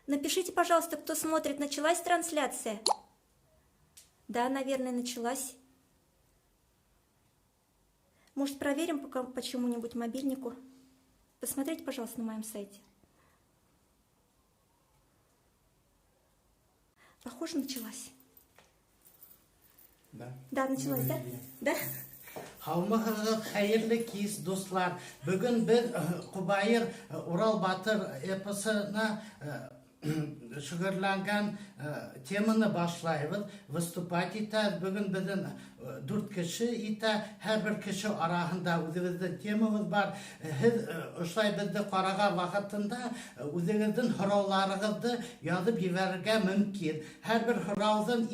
Напишите, пожалуйста, кто смотрит, началась трансляция? Да, наверное, началась. Может, проверим по чему-нибудь мобильнику? Посмотрите, пожалуйста, на моем сайте. Похоже, началась. Да. Да, началась, да? Да? Халмыгы хайырлы киз достлар. Бүгін бір Құбайыр Урал Батыр эпосына шығырланған теманы башлайбыз. Выступать итә. Бүгін біздің 4 кіші итә. Her bir кіші арасында үзебездә темабыз бар. Һез ошай безне караган вакытында үзегезнең хорауларыгызны язып җибәрергә мөмкин. Her bir хораузын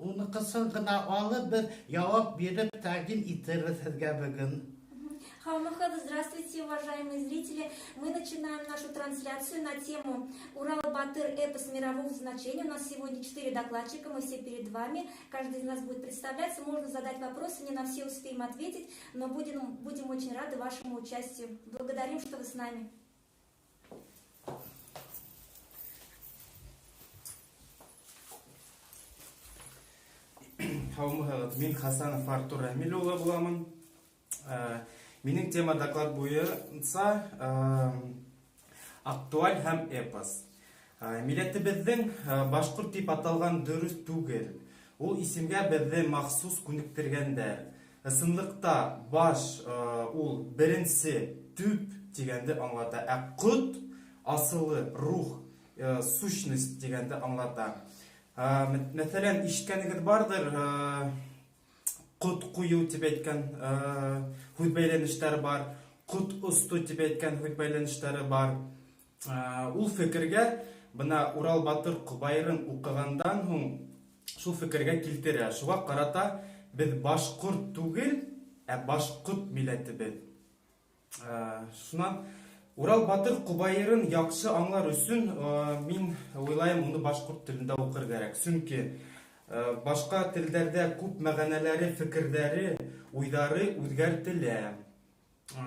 Оны кысын гына алып bir явап биреп тәкъдим итербез сезгә бүген. Халмыхада, здравствуйте, уважаемые зрители. Мы начинаем нашу трансляцию на тему Урал-Батыр эпос мирового значения. У нас сегодня 4 докладчика, мы все перед вами. Каждый из нас будет представляться. Можно задать вопросы, не на все успеем ответить, но будем очень рады вашему участию. Благодарим, что вы с нами. Мен Хасанов Артур Рамилұлы боламын. Менің тема доклад бойынша актуаль һәм эпос. Милләтебезнең башкорт дип аталган дөрес түгел. Ул исемгә безне махсус күнектергәндәр. Ысынлыкта баш ул беренче төп дигәнде аңлата. Ә кот асылы, рух, сущность дигәнде аңлата. Мәсәлән, ишеткәнегез бардыр, кот кую дип әйткән һүз бәйләнешләре бар, кот усту дип әйткән һүз бәйләнешләре бар. Ул фикергә бына Урал Батыр Құбайырын укыгандан һуң шул фикергә килтерә. Шуңа карата без башкорт түгел, ә башкорт милләтебез. Шуннан Урал Батыр Құбайырын яхшы аңлар өчен мин уйлайм, уны башкорт телендә укыр кирәк. Чөнки башка телләрдә күп мәгънәләре, фикерләре, уйлары үзгәртелә.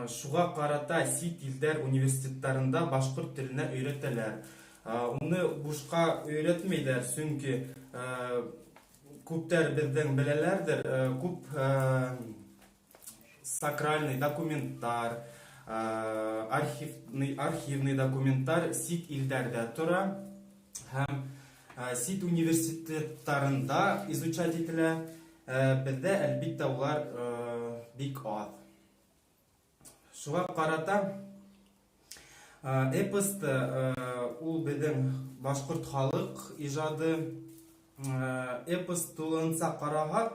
Шуңа карата сит илдәр университетларында башкорт теленә өйрәтәләр. Уны бушка өйрәтмәйләр, чөнки күптәр бездән беләләрдер, күп сакральный документтар, архивный документтар сит илдәрдә тора һәм сит университетларында изучать ителә. Бездә әлбиттә улар бик аз. Шуңа карата эпос ул безнең башкорт халык иҗады. Эпос тулынса караган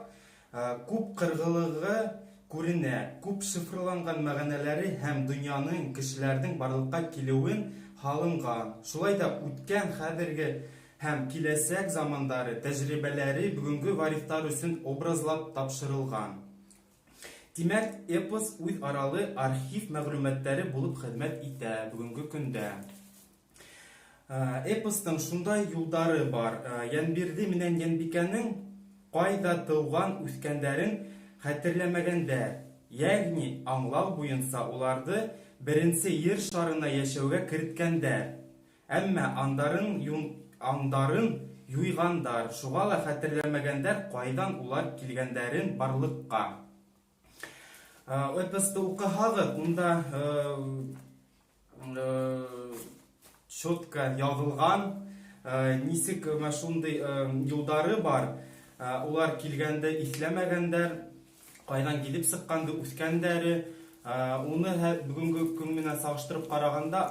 күп кыргылыгы күренә, күп шифрланган мәгънәләре һәм дөньяның, кешеләрнең барлыкка килүен халынган. Шулай да үткән, хәзерге һәм киләсәк замандары тәҗрибәләре бүгенге варифтар өчен образлап тапшырылган. Димәк, эпос үз аралы архив мәгълүматлары булып хезмәт итә бүгенге көндә. Эпостың шундай юлдары бар. Янбирди менән Янбикәнең кайда тыуган, үскәндәрен хәтерләмәгәндәр. Ягъни аңлау буенча уларды беренче Ер шарына яшәүгә керткәндәр. Әмма андарын юйгандар. Шуңа ла хәтерләмәгәндәр кайдан улар килгәндәрен барлыкка. Эпосты укыһагыз, унда четко язылган нисек шундый юлдары бар. Улар килгәндә исләмәгәндәр, кайдан килеп сыкканды, үскәндәре. Уны бүгенге көн менән сагыштырып караганда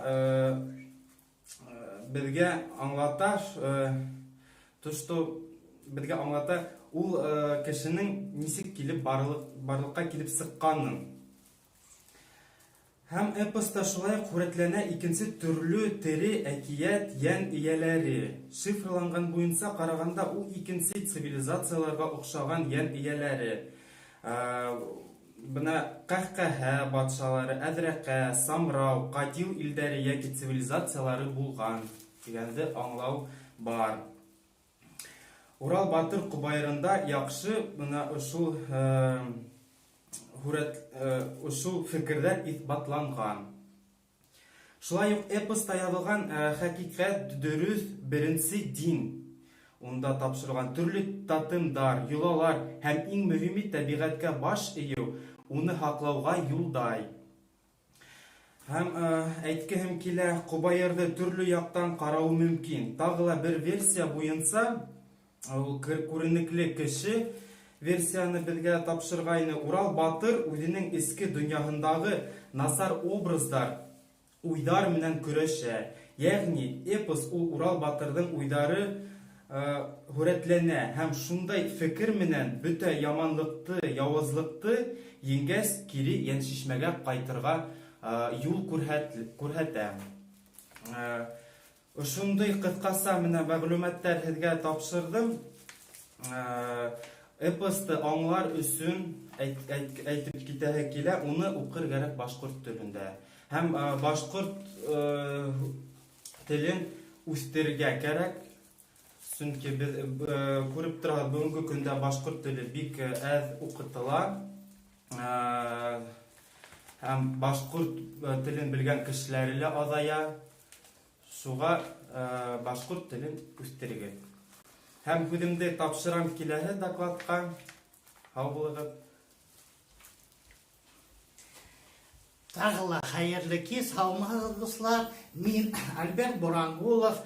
безгә аңлата, безгә аңлата ул кешенең нисек килеп барлыкка килеп сыкканын. Һәм эпоста шулай күрәтләнә икенче төрле тере әкият ян ияләре. Шифрланган буенча караганда ул икенче цивилизацияларга охшаган ян ияләре. Бына Кахкаһа батшалары, Әзрәкә, Самрау, Кадил илдәре яки цивилизациялары булган дигәнде аңлау бар. Урал Батыр Құбайырында яхшы бына ушул фикерләр исбатланган. Шулай ук эпоста язылган хакыйкать, дөрес, беренче дин. Унда тапшырылган төрле татымдар, йолалар һәм иң мөһиме табигатькә баш ию, уны хаклауга юлдай. Һәм әйткәһем килә, Кубайырды төрле яктан карау мөмкин. Тагыла бер версия буенча, ул күренекле кеше версияны безгә тапшыргайны. Урал батыр үзенең иске дөньяһындагы насар образдар, уйдар менән көрәшә. Ягъни эпос ул Урал батырдың уйдары хүрәтләнә һәм шундай фикер менән бөтә яманлыкты, явызлыкты еңгәс кире Яншишмәгә кайтырга юл күрһәтә. Шундай кыскаса менә мәгълүматлар сезгә тапшырдым. Эпосты аңлар өчен әйтеп китәһе килә, уны укыр кирәк башкорт телендә. Һәм башкорт телен үстергә кирәк. Чөнки без күреп торабыз, бүгенге көндә башкорт теле бик әз укытыла. Һәм башкорт телен белгән кешеләр лә азая. Шуга башкорт телен үстергә. Һәм үземдә тапшырам киләһе докладка. Һау булыгыз. Тағыла хайырлы кез, хаумағыз дуслар. Мин Альберт Бурангулов,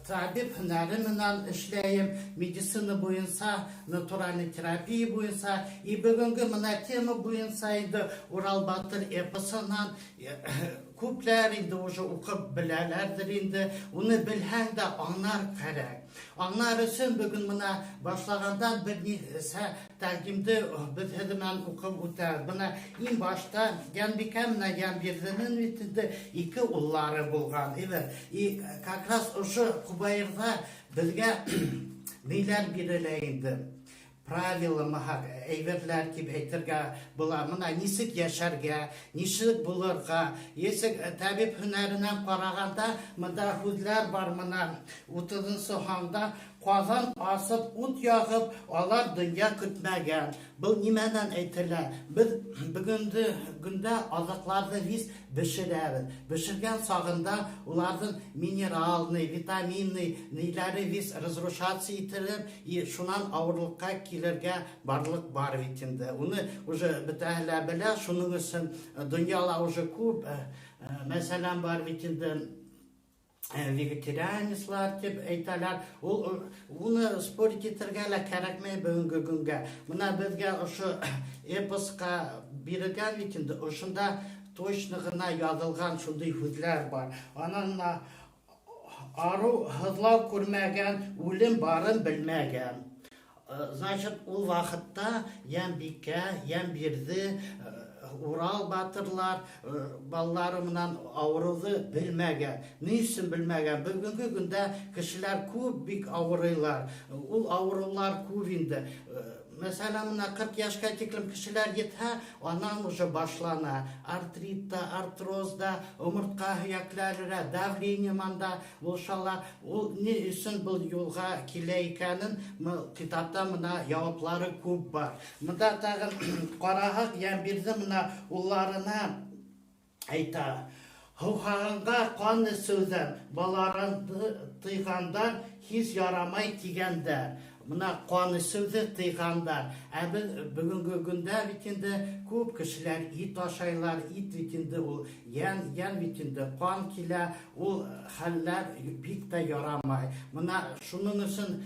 табиб һөнәре менән эшләйем, медицина буенча, натуральный терапия буенча, и бүгенге менә тема буенча инде Урал батыр эпосыннан күпләр инде уже укып беләләрдер инде, уны белһәң дә аңлар кирәк. Аңлар өчен бүген менә башлагандан бер нәрсә тәкъдимде без һәдәмән укып үтәбез. Менә иң башта Янбикә менән Янбирдинең битендә ике уллары булган. И как раз ошо Кубайырда безгә ниләр бирелә инде. Правила әйберләр дип әйтергә була. Менә ничек яшәргә, ничек булырга, ничек табиб һөнәреннән караганда монда хүзләр бар. Менә 30-нчы ханда казан асып, ут ягып, алар дөнья көтмәгән. Бу нимәдән әйтелә? Без бүгенге көндә азыкларны biz бешерәбез. Бешергән сагында уларның минералны, витаминны, ниләре biz разрушаться ителеп, и шуннан авырлыкка килергә барлык бар бит инде. Уны уже бетәһлә белә, шуның өчен дөньяла уже күп мәсәлән бар бит инде. Вегетарианецлар дип әйтәләр. Уны спорт итәргә лә кирәкмәй бүгенге көнгә. Менә безгә ошо эпоска бирелгән бит инде. Ошында точно гына язылган шундый хүзләр бар. Анан ару хызлау күрмәгән, үлем барын белмәгән. Значит, ул вакытта Янбикә, Янбирде, Урал батырлар баллары менән авыруны белмәгән. Ни өчен белмәгән? Бүгенге көндә кешеләр күп бик авырыйлар. Ул авырулар күп инде. Мәсәлән, 40 яшькә тиклем кешеләр җитһә, аннан уже башлана. Артритта, артрозда, омыртка һөякләрендә, давление манда булшалар. Ул ни өчен бу юлга килә икәнен китапта менә җаваплары күп бар. Монда тагын карагак Янбирде менә улларына әйтә. Һуһаганга кан сөзән, баларынды тыйгандар һис ярамай дигәндә. Менә каны сөзе тыйгандар. Бүгенге көндә бит инде күп кешеләр ит ашайлар, ит бит инде ул ян бит инде кан килә, ул хәлләр бик тә ярамай. Менә шуның өчен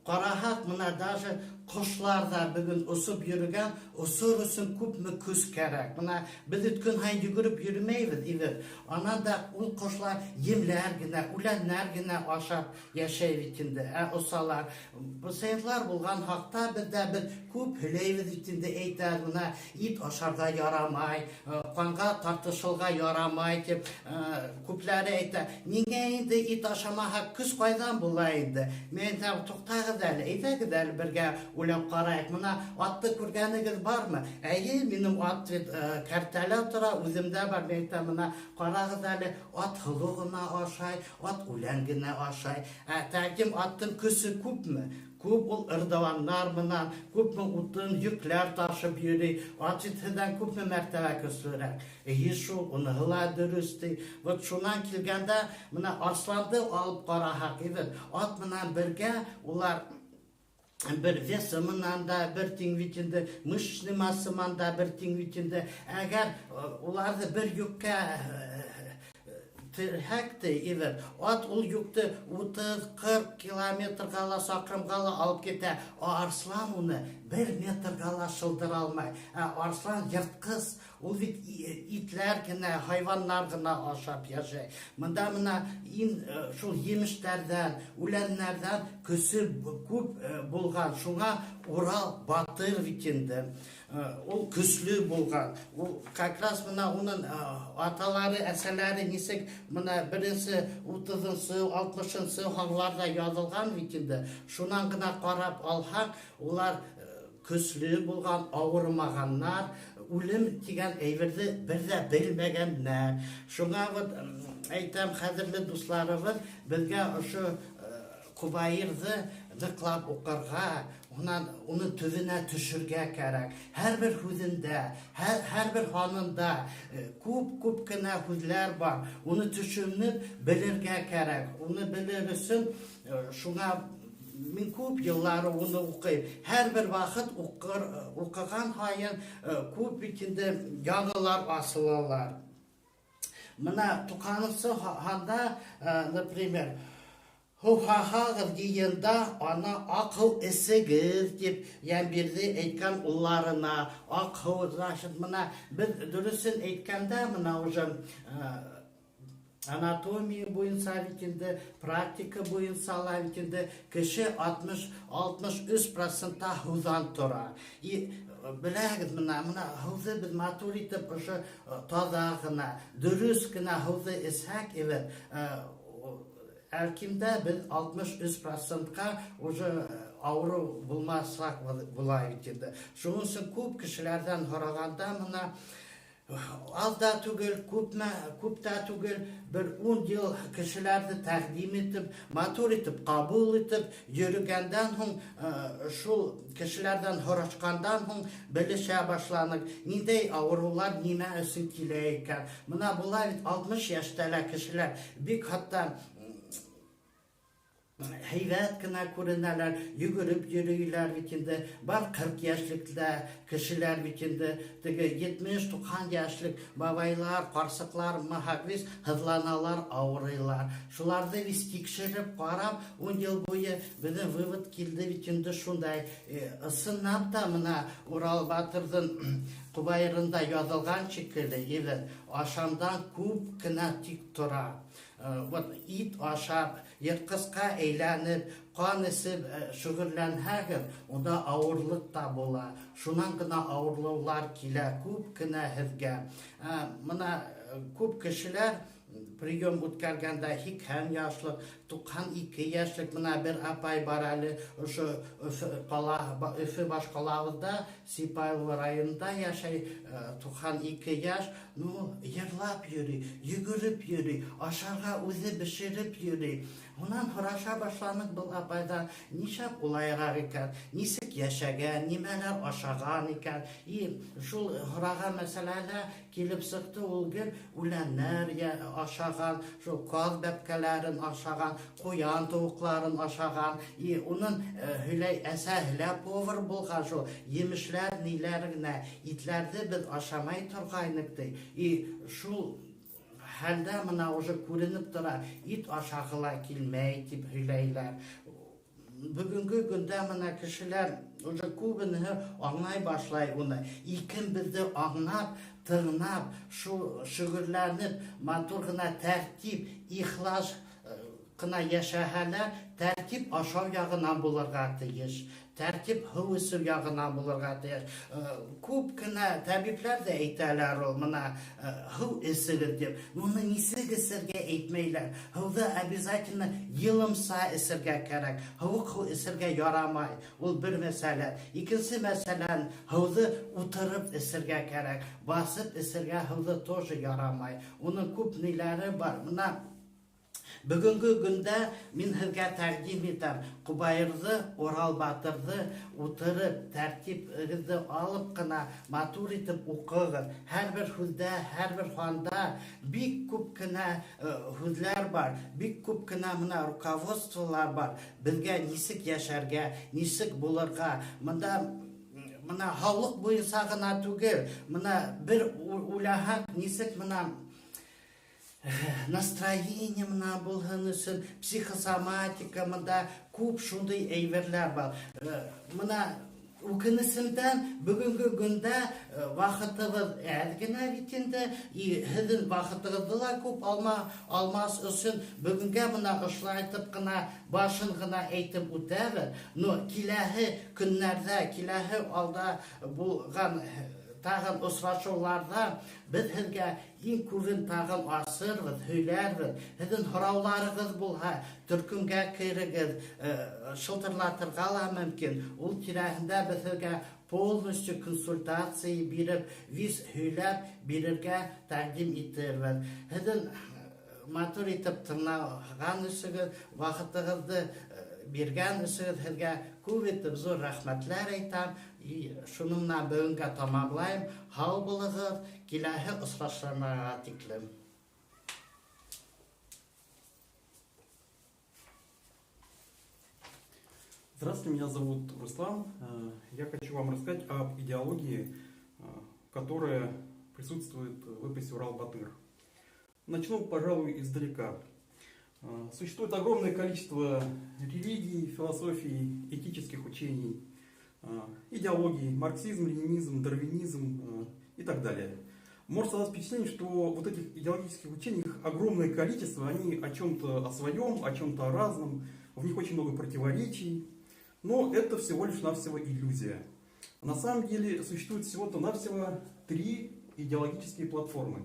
караһак, менә даже кошлар да бүген усып йөргән, усыр өчен күпме күз кирәк. Менә без үткән һай йөгереп йөрмәйбез иде. Анан да ул кошлар емләр генә, үләннәр генә ашап яшәй бит инде. Усалар, пациентлар булган хакта бездә бер күп һөйләйбез бит инде, әйтәр, менә ит ашарга ярамай, канга тартышылга ярамай дип күпләре әйтә. Нигә инде ит ашамаһак күз кайдан була инде? Мен туктагыз әле, әйтәгез әле бергә үләп карайык. Менә атты күргәнегез бармы? Әйе, минем ат картәлә тора, үземдә бар. Әйтәм, менә карагыз әле, ат һылу гына ашай, ат үлән генә ашай. Тәкъдим аттың көсе күпме? Күп ул ырдаваннар менән, күпме утын йөкләр ташып йөри, ачытыдан күпме мәртәбә көслерәк. Шул, уныһыла дөрести. Вот шунан килгәндә, менә арсланды алып караһак, ат менән бергә улар bir vesimından da bir tingvitinde, mышçlı masımdan da bir tingvitinde, eğer onlar da bir yükle terhekti, at ul yükte 30-40 kilometre gala, sakram gala alıp gete, o arslan onu 1 metre gala şıldır almay. Arslan yırtkız, ul itler gine, hayvanlar gine aşap yaşay. Mındamına şul yemişlerden, ulenlerden kösü küp bulgan, şuna Ural Batır vitinde. O küslü bulgan. O kakras mına onun ataları, eserleri nisek mına birisi 30-sı, 60-sı hanlarda yazılgan vitinde. Şunan gına qarab alhaq, onlar küslü bulgan, ağırmağanlar, ölüm деген eyverdi bir de bilmegenler. Şuna aytam kadirli dostlarımız bilge şu Kubayırdı dıklap oqarga, onu tüvüne düşürge kerek. Her bir hüzünde, her bir hanında küp kına hüzler var. Onu düşünüp bilirge kerek. Onu bilirsin, şuna min küp yılları onu okuyup, her bir vakit okuyan hayın küp içinde yanılar asılarlar. Mına tukanısı handa, например, Huvahağır deyende ana akıl esigiz deyip, yani bir de etken ullarına, akıl raşit mına, biz dürüsün etkende mına hocam, anatomiya boyunca vitinde, praktika boyunca vitinde, kişi 60-63% huzan tura. Biləğid mına, huzı biz maturitip, tazağına, dürüskına huzı ishak, evet, Erkimde biz 63%'a avro bulmazsak bulaydı. Şunun için küp kişilerden horaganda mına az da tügül, küp da tügül bir 10 yıl kişilerde təqdim etip, matur etip, kabul etip, yürügenden şu kişilerden horaçkandan bilişe başlanık. Nidey avrular nime üsün kileyken. Mına bulaydı 60 yaştalı kişiler, bir hatta heyvet kına kurunlarlar, yürüyüp yürüyüler vitinde, var 40 yaşlıkta kişiler vitinde, 70-90 yaşlık babaylar, qarsıklar, mahakviz, hızlanalar, ağrıylar. Şularda biz tekşirip qarab, 10 yıl boyu bizim vıvıt kildi vitinde şunday, ısınap da mına Ural Batır'dın Kubayırında yazılgan şekilde, evet, aşamdan küp kına tik tura. İt aşap, yırtkızqa eğlenip, kan esip, şügürlenhəgir, onda ağırlık da bola. Şunan gına ağırlıqlar kile, küp kına hizge. Mına küp kişiler, Priyom utkərgəndə həm yaşlı, 92 yaşlık mına bir apay baralı, şu Öfü başqalağında, Sipaylı rayonunda yaşay, 92 yaş, yırlap yürü, yürüyüp yürü, aşağı özü bişirip yürü. Ondan horaşa başlanık bu apayda nişap olaylar iken, nisik yaşagan, nimeler aşağıan iken, şu horağa meseleler kelip sıktı olgir, ulanlar aşağıan, şu kaz bepkelerin aşağıan, koyan tavukların aşağıan, onun hüley esəhlep over bulgan şu yemişler nilerine, itlerde biz aşamay turgaylıktı. Şu halde mına oja көрініп тұра, it aşağıla kilmey tip hüleyler. Bugünkü günde mına kişiler oja kubini anlay başlay onu. İkin bizde anlap, tırnap, şu şügürlenip, maturgına tertip, ihlas kına yaşahalar, tertip aşağı yağına bulurga teyiş. Tertip hıvısı yağına bulurga teyiş. Küp kına tabipler de eyteler olmana hıv esirir deyip. Bunu nisig esirge eytmeyler. Hıvda обязательно yılımsa esirge kerek. Hıvık esirge yaramay. O bir mesele. İkincisi meselen hıvda oturup esirge kerek. Basıp esirge hıvda tozu yaramay. Onun küp nileri var. Buna Бүгінгі күнде мен сізге тәқдим етем Құбайырды, Орал Батырды отырып, тәртіпіңізді алып қана матур етіп оқығыз. Әрбір сөзде, әрбір ханда бик көп кенә сөзләр бар, бик көп кенә мына руководстволар бар. Безгә нисек яшәргә, нисек булырга, мына халык буенча гына түгел, мына бер уйлаһак, нисек мына настроение мына булган өчен психосоматика мында күп шундый әйберләр бар. Мына үкенесемдән бүгенге көндә вакытыбыз әз генә бит инде, һезнең вакытыгызны да күп алмас өчен бүгенгә мына ышайтып кына башын гына әйтеп үтәбез. Но киләһе көннәрдә, киләһе алда булган тагын очрашуларда без һезгә иң күрен тагын асырбыз, һөйләрбез. Һезнең һорауларыгыз булһа, төркемгә керегез, шылтырлатырга ла мөмкин. Ул тирәһендә без һезгә полностью консультация биреп, виз һөйләп бирергә тәкъдим итербез. Һезнең матур итеп тыңлаган өчен, вакытыгызны биргән өчен һезгә күп итеп зур рәхмәтләр әйтәм. Шуныңна бүгенгә тамамлайм. Һау булыгыз, киләһе очрашуларга тиклем. Здравствуйте, меня зовут Руслан. Я хочу вам рассказать об идеологии, которая присутствует в эпосе Урал-Батыр. Начну, пожалуй, издалека. Существует огромное количество религий, философий, этических учений, идеологий, марксизм, ленинизм, дарвинизм и так далее. Может создаться впечатление, что вот этих идеологических учений их огромное количество, они о чем-то о своем, о чем-то о разном, в них очень много противоречий, но это всего лишь навсего иллюзия. На самом деле существует всего-то навсего 3 идеологические платформы.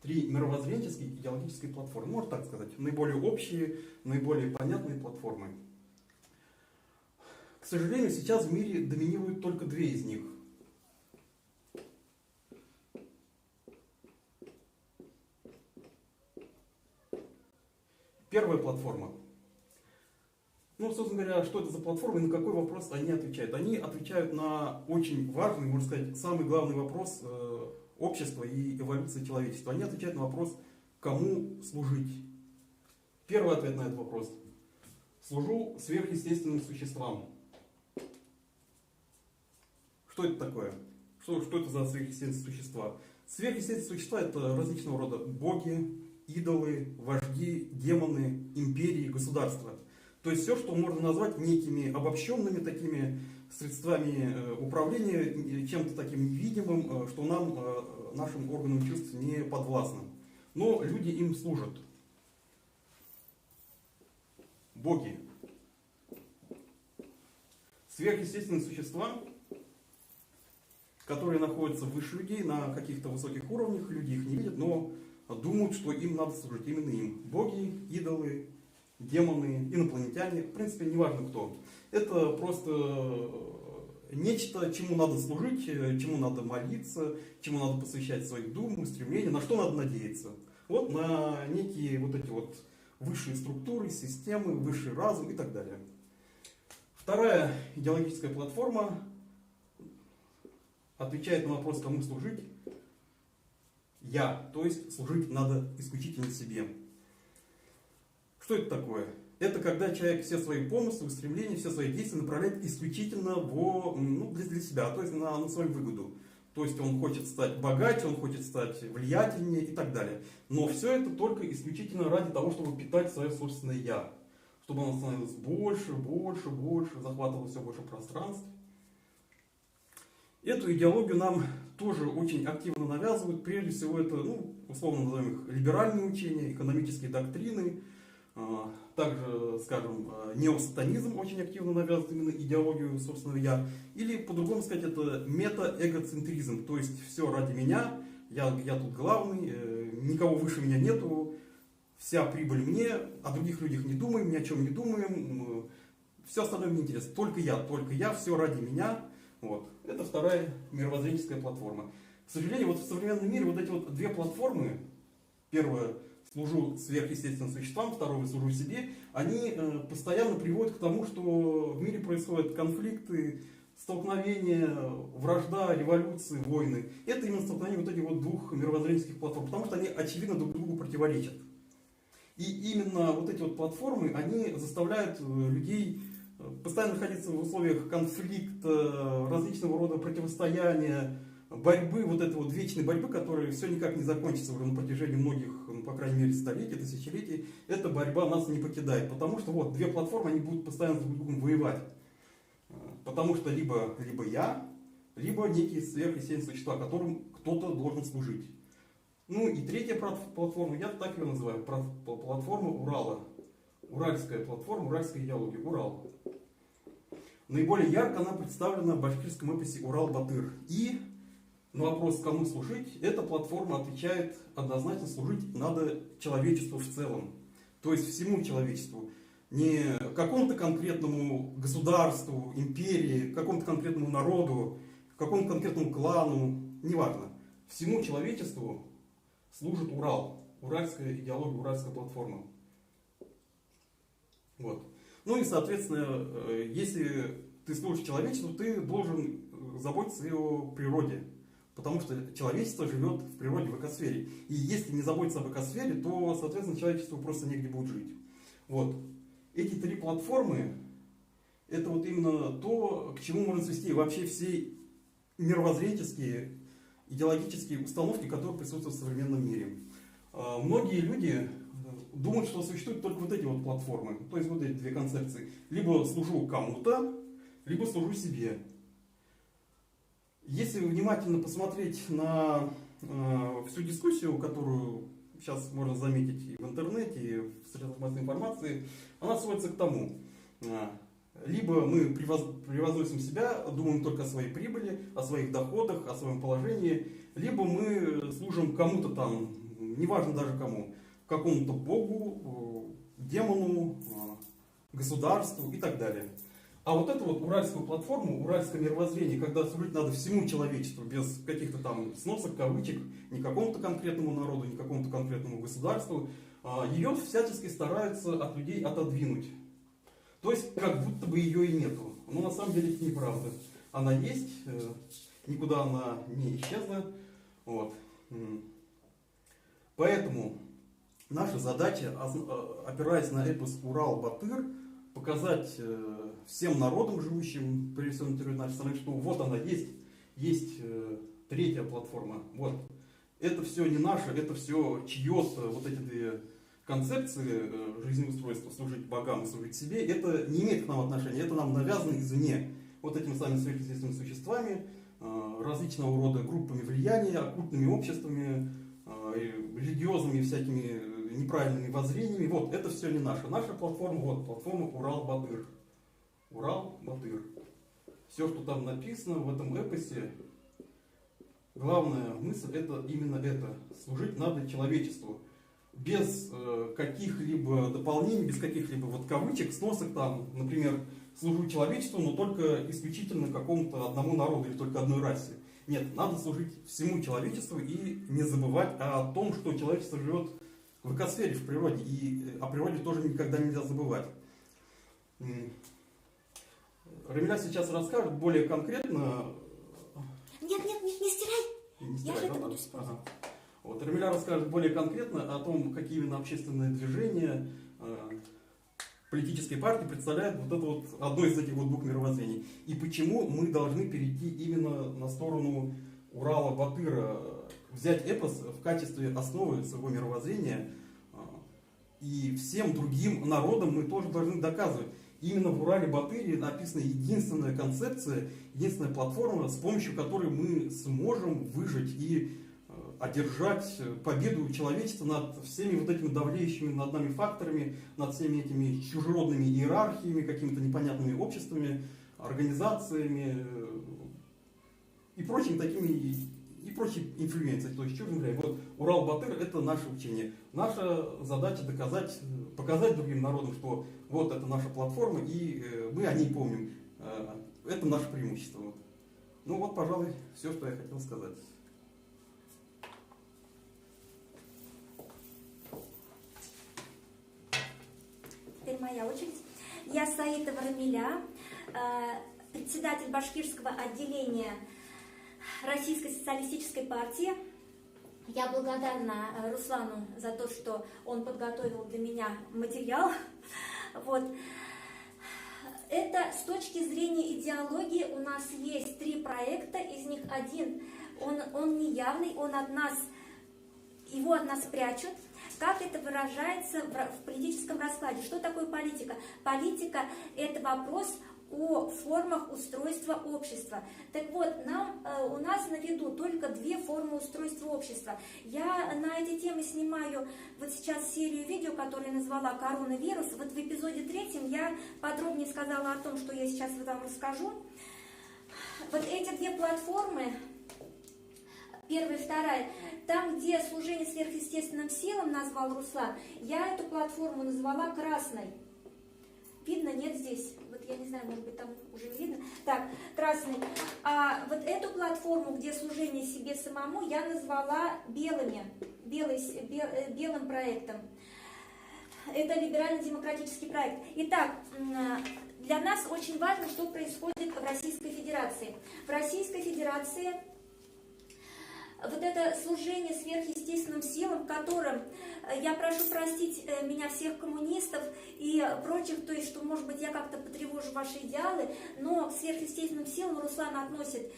3 мировоззренческие идеологические платформы, можно так сказать, наиболее общие, наиболее понятные платформы. К сожалению, сейчас в мире доминируют только 2 из них. Первая платформа. Собственно говоря, что это за платформа и на какой вопрос они отвечают? Они отвечают на очень важный, можно сказать, самый главный вопрос общества и эволюции человечества. Они отвечают на вопрос, кому служить. Первый ответ на этот вопрос. Служу сверхъестественным существам. Что это такое? Что это за сверхъестественные существа? Сверхъестественные существа — это различного рода боги, идолы, вожди, демоны, империи, государства. То есть все, что можно назвать некими обобщенными такими средствами управления, чем-то таким невидимым, что нам, нашим органам чувств, не подвластным. Но люди им служат. Боги. Сверхъестественные существа, которые находятся выше людей, на каких-то высоких уровнях, люди их не видят, но думают, что им надо служить, именно им. Боги, идолы, демоны, инопланетяне, в принципе, неважно кто. Это просто нечто, чему надо служить, чему надо молиться, чему надо посвящать своих дум, устремления, на что надо надеяться. Вот на некие вот эти вот высшие структуры, системы, высший разум и так далее. Вторая идеологическая платформа отвечает на вопрос, кому служить. Я, то есть служить надо исключительно себе. Что это такое? Это когда человек все свои помыслы, устремления, все свои действия направляет исключительно для себя, то есть на свою выгоду. То есть он хочет стать богаче, он хочет стать влиятельнее и так далее. Но все это только исключительно ради того, чтобы питать свое собственное «я». Чтобы оно становилось больше, больше, больше, захватывало все больше пространства. Эту идеологию нам тоже очень активно навязывают. Прежде всего это, условно назовем их, либеральные учения, экономические доктрины. Также, скажем, неосатанизм очень активно навязывает именно идеологию собственного «я». Или, по-другому сказать, это мета-эгоцентризм. То есть все ради меня, я тут главный, никого выше меня нету, вся прибыль мне, о других людях не думаем, ни о чем не думаем, все остальное мне интересно. Только я, все ради меня. Вот. Это вторая мировоззренческая платформа. К сожалению, вот в современном мире вот эти вот 2 платформы, первая служу сверхъестественным существам, второго служу себе, они постоянно приводят к тому, что в мире происходят конфликты, столкновения, вражда, революции, войны. Это именно столкновение вот этих вот двух мировоззренческих платформ, потому что они очевидно друг другу противоречат. И именно вот эти вот платформы, они заставляют людей постоянно находиться в условиях конфликта, различного рода противостояния, борьбы, вот этой вот вечной борьбы, которая все никак не закончится уже на протяжении многих, ну, по крайней мере, столетий, тысячелетий. Эта борьба нас не покидает, потому что вот две платформы, они будут постоянно друг с другом воевать. Потому что либо я, либо некие сверхъестественные существа, которым кто-то должен служить. Ну и третья платформа, я так ее называю, платформа Урала. Уральская платформа, уральская идеология, Урал. Наиболее ярко она представлена в башкирском эпосе Урал-Батыр. И на вопрос, кому служить, эта платформа отвечает однозначно: служить надо человечеству в целом. То есть всему человечеству. Не какому-то конкретному государству, империи, какому-то конкретному народу, какому-то конкретному клану, неважно. Всему человечеству служит Урал. Уральская идеология, уральская платформа. Вот. Ну и, соответственно, если ты служишь человечеству, ты должен заботиться и о природе. Потому что человечество живет в природе, в экосфере. И если не заботиться об экосфере, то, соответственно, человечеству просто негде будет жить. Вот. Эти три платформы, это вот именно то, к чему можно свести вообще все мировоззренческие, идеологические установки, которые присутствуют в современном мире. Многие люди думают, что существуют только вот эти вот платформы, то есть вот эти две концепции. Либо служу кому-то, либо служу себе. Если внимательно посмотреть на всю дискуссию, которую сейчас можно заметить и в интернете, и в средствах массовой информации, она сводится к тому: либо мы превозносим себя, думаем только о своей прибыли, о своих доходах, о своем положении, либо мы служим кому-то там, неважно даже кому, какому-то богу, демону, государству и так далее. А вот эту вот уральскую платформу, уральское мировоззрение, когда служить надо всему человечеству, без каких-то там сносок, кавычек, ни какому-то конкретному народу, ни какому-то конкретному государству, ее всячески стараются от людей отодвинуть. То есть, как будто бы ее и нету. Но на самом деле это неправда. Она есть, никуда она не исчезла. Вот. Поэтому наша задача, опираясь на эпос Урал-Батыр, показать всем народам, живущим при всем на территории нашей страны, что вот она есть третья платформа. Вот. Это все не наше, это все чье-то, вот эти две концепции жизнеустройства, служить богам и служить себе, это не имеет к нам отношения, это нам навязано извне. Вот этими самыми сверхъестественными существами, различного рода группами влияния, оккультными обществами, религиозными всякими неправильными воззрениями. Вот, это все не наше. Наша платформа, вот, платформа Урал-Батыр. Урал-Батыр. Все, что там написано в этом эпосе, главная мысль это именно это. Служить надо человечеству. Без каких-либо дополнений, без каких-либо вот кавычек, сносок там, например, служу человечеству, но только исключительно какому-то одному народу или только одной расе. Нет, надо служить всему человечеству и не забывать о том, что человечество живет в экосфере, в природе, и о природе тоже никогда нельзя забывать. Рамиля сейчас расскажет более конкретно. Нет, не стирай. Не стирай, Я же это да? буду использовать. Ага. Вот, Рамиля расскажет более конкретно о том, какие именно общественные движения политические партии представляют вот это вот одно из этих вот двух мировоззрений. И почему мы должны перейти именно на сторону Урала-Батыра, взять эпос в качестве основы своего мировоззрения, и всем другим народам мы тоже должны доказывать. Именно в Урале-Батыре написана единственная концепция, единственная платформа, с помощью которой мы сможем выжить и одержать победу человечества над всеми вот этими давлеющими над нами факторами, над всеми этими чужеродными иерархиями, какими-то непонятными обществами, организациями и прочими такими, и прочей инфлюенцией, то есть чужим влиянием. Вот Урал-Батыр это наше учение. Наша задача доказать, показать другим народам, что вот это наша платформа, и мы о ней помним. Это наше преимущество. Вот. Ну вот, пожалуй, все, что я хотел сказать. моя очередь. Я Саитова Рамиля, председатель башкирского отделения Российской социалистической партии. Я благодарна Руслану за то, что он подготовил для меня материал. Вот. Это с точки зрения идеологии у нас есть 3 проекта, из них один, он неявный, его от нас прячут. Как это выражается в политическом раскладе? Что такое политика? Политика – это вопрос о формах устройства общества. Так вот, у нас на виду только 2 формы устройства общества. Я на эти темы снимаю вот сейчас серию видео, которую я назвала «Коронавирус». Вот в эпизоде 3 я подробнее сказала о том, что я сейчас вам расскажу. Вот эти 2 платформы, первая и вторая, там, где служение сверхъестественным силам назвал Руслан, я эту платформу назвала красной. Видно? Нет здесь. Вот я не знаю, может быть, там уже видно. Так, красный. А вот эту платформу, где служение себе самому, я назвала белым проектом. Это либерально-демократический проект. Итак, для нас очень важно, что происходит в Российской Федерации. В Российской Федерации вот это служение сверхъестественным силам, которым, я прошу простить меня всех коммунистов и прочих, то есть, что, может быть, я как-то потревожу ваши идеалы, но к сверхъестественным силам Руслан относит,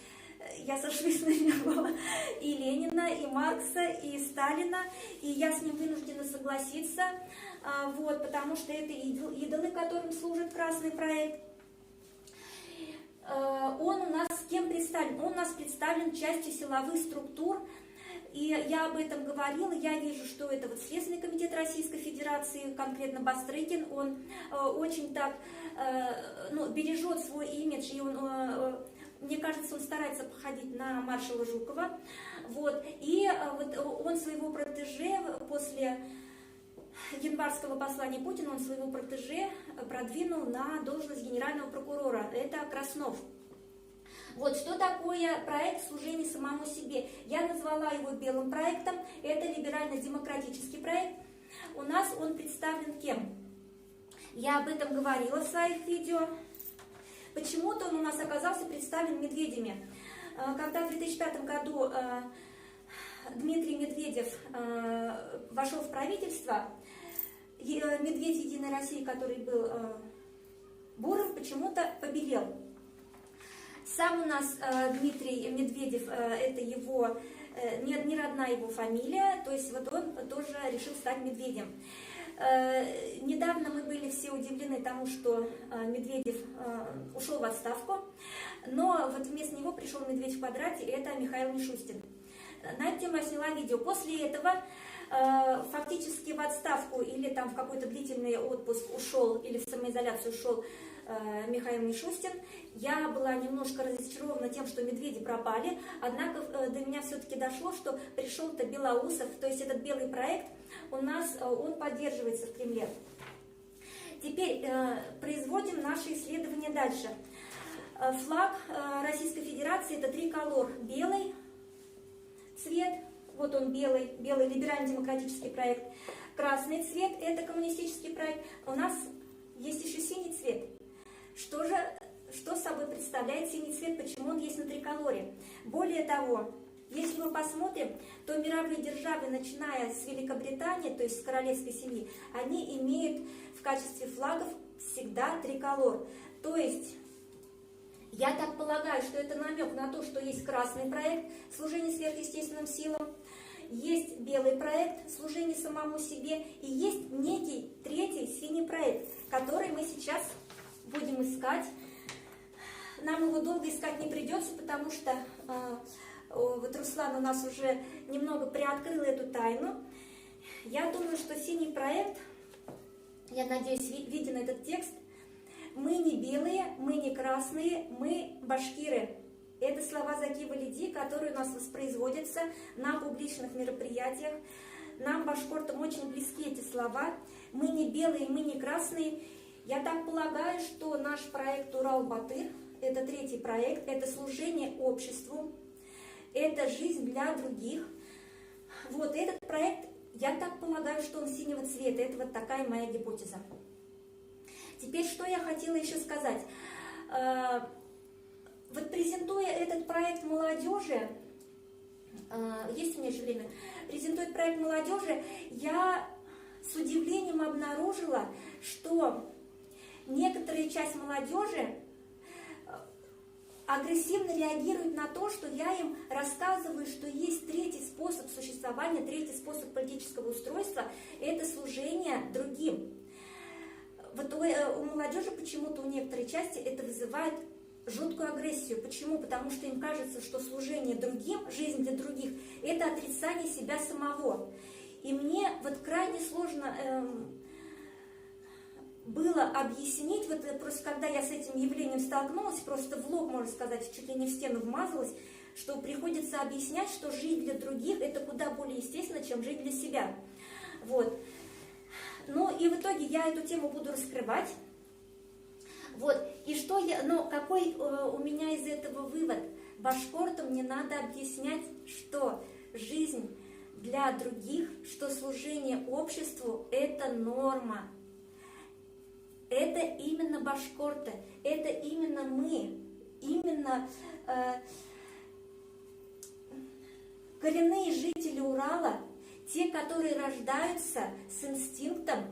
я сошлюсь на него, и Ленина, и Маркса, и Сталина, и я с ним вынуждена согласиться, вот, потому что это идолы, которым служит Красный проект. Он у нас с кем представлен? Он у нас представлен частью силовых структур, и я об этом говорила. Я вижу, что это вот Следственный комитет Российской Федерации, конкретно Бастрыкин, он очень так бережет свой имидж, и он, мне кажется, он старается походить на маршала Жукова. Вот. И вот он своего протеже после январского послания Путина, он своего протеже продвинул на должность генерального прокурора. Это Краснов. Вот что такое проект служения самому себе. Я назвала его белым проектом. Это либерально-демократический проект. У нас он представлен кем? Я об этом говорила в своих видео. Почему-то он у нас оказался представлен медведями. Когда в 2005 году Дмитрий Медведев вошел в правительство, медведь Единой России, который был бурым, почему-то побелел. Сам у нас Дмитрий Медведев, это его, не родная его фамилия, то есть вот он тоже решил стать медведем. Недавно мы были все удивлены тому, что Медведев ушел в отставку, но вот вместо него пришел медведь в квадрате, и это Михаил Мишустин. На эту тему я сняла видео. После этого фактически в отставку или там в какой-то длительный отпуск ушел, или в самоизоляцию ушел Михаил Мишустин. Я была немножко разочарована тем, что медведи пропали, однако до меня все-таки дошло, что пришел-то Белоусов, то есть этот белый проект у нас, он поддерживается в Кремле. Теперь производим наши исследования дальше. Флаг Российской Федерации — это триколор. Белый цвет, вот он белый либерально-демократический проект. Красный цвет — это коммунистический проект. У нас есть еще синий цвет. Что собой представляет синий цвет, почему он есть на триколоре? Более того, если мы посмотрим, то мировые державы, начиная с Великобритании, то есть с королевской семьи, они имеют в качестве флагов всегда триколор. То есть я так полагаю, что это намек на то, что есть красный проект служение сверхъестественным силам, есть белый проект служение самому себе, и есть некий третий синий проект, который мы сейчас будем искать. Нам его долго искать не придется, потому что вот Руслан у нас уже немного приоткрыл эту тайну. Я думаю, что синий проект, я надеюсь, виден этот текст. Мы не белые, мы не красные, мы башкиры. Это слова Заки Валиди, которые у нас воспроизводятся на публичных мероприятиях. Нам, башкортам, очень близки эти слова. Мы не белые, мы не красные. Я так полагаю, что наш проект «Урал-Батыр» — это третий проект, это служение обществу, это жизнь для других. Вот этот проект, я так полагаю, что он синего цвета. Это вот такая моя гипотеза. Теперь, что я хотела еще сказать. Вот презентуя этот проект молодежи, есть у меня еще время, презентуя проект молодежи, я с удивлением обнаружила, что некоторая часть молодежи агрессивно реагирует на то, что я им рассказываю, что есть третий способ существования, третий способ политического устройства – это служение другим. Вот у молодежи почему-то, у некоторой части это вызывает жуткую агрессию. Почему? Потому что им кажется, что служение другим, жизнь для других – это отрицание себя самого. И мне вот крайне сложно было объяснить, вот просто когда я с этим явлением столкнулась, просто в лоб, можно сказать, чуть ли не в стену вмазалась, что приходится объяснять, что жить для других – это куда более естественно, чем жить для себя. Вот. Ну и в итоге я эту тему буду раскрывать. Вот. И что какой у меня из этого вывод? Башкортам не надо объяснять, что жизнь для других, что служение обществу – это норма. Это именно башкорты, это именно мы, именно коренные жители Урала, те, которые рождаются с инстинктом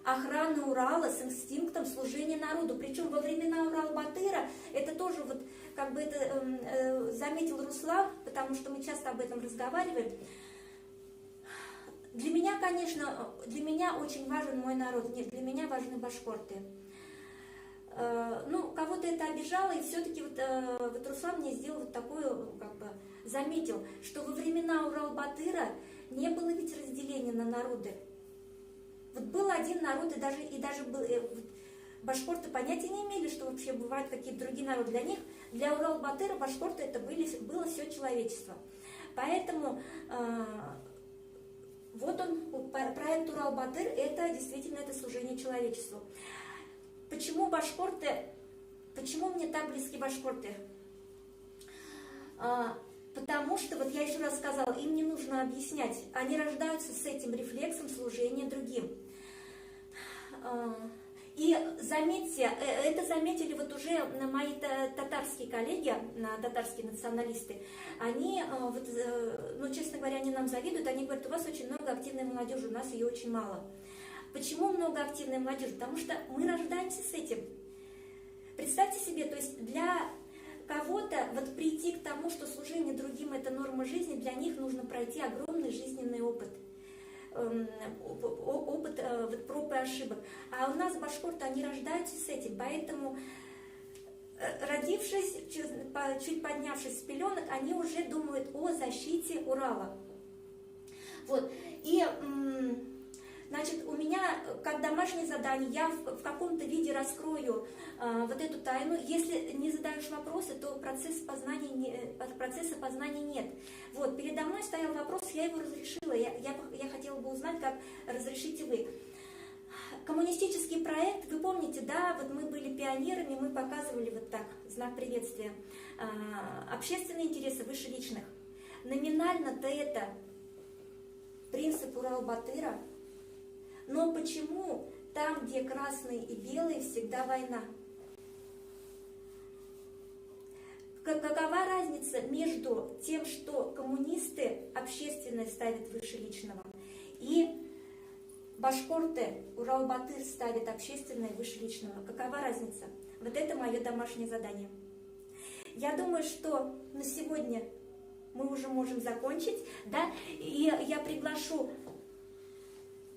охраны Урала, с инстинктом служения народу. Причем во времена Урал-Батыра, это тоже вот как бы это заметил Руслан, потому что мы часто об этом разговариваем. Для меня, конечно, для меня очень важен мой народ, нет, для меня важны башкорты. Ну, кого-то это обижало, и все-таки вот Руслан мне сделал вот такую, как бы, заметил, что во времена Урал-Батыра не было ведь разделения на народы. Вот был один народ, и даже был, башкорты понятия не имели, что вообще бывают какие-то другие народы. Для них, для Урал-Батыра, башкорты это было все человечество. Поэтому вот он, проект Урал-Батыр, это действительно это служение человечеству. Почему башкорты, почему мне так близки башкорты? Потому что, вот я еще раз сказала, им не нужно объяснять, они рождаются с этим рефлексом служения другим. И заметьте, это заметили вот уже мои татарские коллеги, татарские националисты, они, вот, ну, честно говоря, они нам завидуют, они говорят, у вас очень много активной молодежи, у нас ее очень мало. Почему много активной молодежи? Потому что мы рождаемся с этим. Представьте себе, то есть для кого-то вот прийти к тому, что служение другим – это норма жизни, для них нужно пройти огромный жизненный опыт. Опыт вот, проб и ошибок. А у нас башкорты, они рождаются с этим, поэтому, родившись, чуть поднявшись с пеленок, они уже думают о защите Урала. Вот. И, значит, у меня, как домашнее задание, я в каком-то виде раскрою вот эту тайну. Если не задаешь вопросы, то процесса познания нет. Вот, передо мной стоял вопрос, я его разрешила. Я хотела бы узнать, как разрешите вы. Коммунистический проект, вы помните, да, вот мы были пионерами, мы показывали вот так, знак приветствия. Общественные интересы выше личных. Номинально-то это принцип Урал-Батыра. Но почему там, где красные и белые, всегда война? Какова разница между тем, что коммунисты общественное ставят выше личного, и башкорты, Урал-Батыр ставят общественное выше личного? Какова разница? Вот это мое домашнее задание. Я думаю, что на сегодня мы уже можем закончить, да, и я приглашу,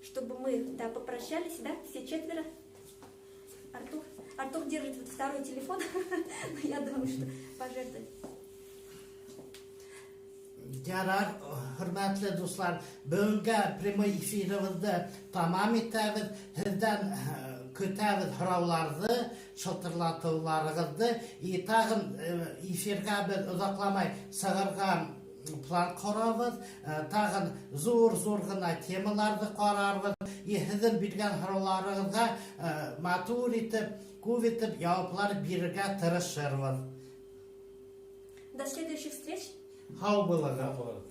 чтобы мы, да, попрощались, да, все четверо. Артур держит вот второй телефон, но я думаю, что пожертвует. Ярар, hürmetli dostlar, bugünkü primoy efirimizni tamam etdik. Sizden kötəviz hıravlardı, şıltırlatılarınızdı. Tağın efirge biz uzaklamay sığırgan plan qorabız, tağın zor-zorguna temalarda qorarбыз. Sizin bilgen hıravlarınızga matur etip, көп etip javaplar berge tırışırбыз. До следующих встреч. Hau bulunuz.